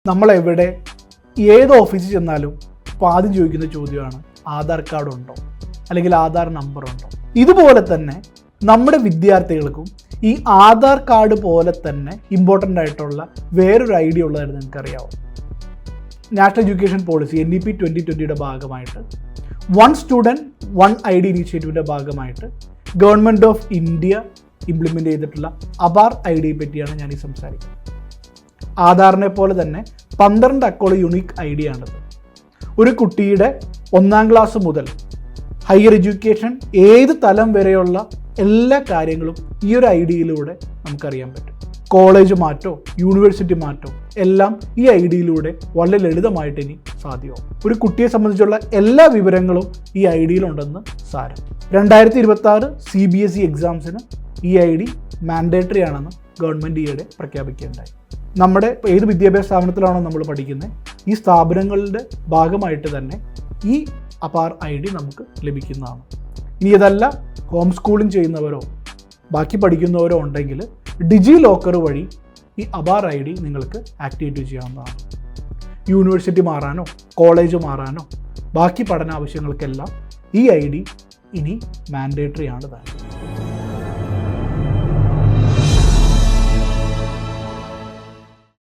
നമ്മളെവിടെ ഏത് ഓഫീസിൽ ചെന്നാലും ഇപ്പോൾ ആദ്യം ചോദിക്കുന്ന ചോദ്യമാണ് ആധാർ കാർഡ് ഉണ്ടോ അല്ലെങ്കിൽ ആധാർ നമ്പർ ഉണ്ടോ. ഇതുപോലെ തന്നെ നമ്മുടെ വിദ്യാർത്ഥികൾക്കും ഈ ആധാർ കാർഡ് പോലെ തന്നെ ഇമ്പോർട്ടൻ്റ് ആയിട്ടുള്ള വേറൊരു ഐഡിയ ഉള്ളതായിട്ട് നിങ്ങൾക്കറിയാമോ? നാഷണൽ എഡ്യൂക്കേഷൻ പോളിസി NEP 2020യുടെ ഭാഗമായിട്ട് വൺ സ്റ്റുഡൻറ്റ് വൺ ID ഇനീഷ്യേറ്റീവിൻ്റെ ഭാഗമായിട്ട് ഗവൺമെൻറ് ഓഫ് ഇന്ത്യ ഇംപ്ലിമെൻ്റ് ചെയ്തിട്ടുള്ള ആധാർ ID പറ്റിയാണ് ഞാൻ ഈ സംസാരിക്കുന്നത്. ആധാറിനെ പോലെ തന്നെ 12 അക്കമുള്ള യുണീക്ക് ID ആണിത്. ഒരു കുട്ടിയുടെ 1ാം ക്ലാസ് മുതൽ ഹയർ എഡ്യൂക്കേഷൻ ഏത് തലം വരെയുള്ള എല്ലാ കാര്യങ്ങളും ഈ ഒരു IDയിലൂടെ നമുക്കറിയാൻ പറ്റും. കോളേജ് മാറ്റോ യൂണിവേഴ്സിറ്റി മാറ്റോ എല്ലാം ഈ IDയിലൂടെ വളരെ ലളിതമായിട്ട് ഇനി സാധ്യമാവും. ഒരു കുട്ടിയെ സംബന്ധിച്ചുള്ള എല്ലാ വിവരങ്ങളും ഈ IDയിലുണ്ടെന്ന് സാരം. 2026 CBSE എക്സാംസിന് ഈ ID മാൻഡേറ്ററി ആണെന്ന് ഗവൺമെൻറ് ഈയിടെ പ്രഖ്യാപിക്കുകയുണ്ടായി. നമ്മുടെ ഏത് വിദ്യാഭ്യാസ സ്ഥാപനത്തിലാണോ നമ്മൾ പഠിക്കുന്നത്, ഈ സ്ഥാപനങ്ങളുടെ ഭാഗമായിട്ട് തന്നെ ഈ ആധാർ ID നമുക്ക് ലഭിക്കുന്നതാണ്. ഇനി ഇതല്ല ഹോം സ്കൂളിംഗ് ചെയ്യുന്നവരോ ബാക്കി പഠിക്കുന്നവരോ ഉണ്ടെങ്കിൽ ഡിജി ലോക്കർ വഴി ഈ ആധാർ ID നിങ്ങൾക്ക് ആക്ടിവേറ്റ് ചെയ്യാവുന്നതാണ്. യൂണിവേഴ്സിറ്റി മാറാനോ കോളേജ് മാറാനോ ബാക്കി പഠന ആവശ്യങ്ങൾക്കെല്ലാം ഈ ID ഇനി മാൻഡേറ്ററി ആണ് താനും.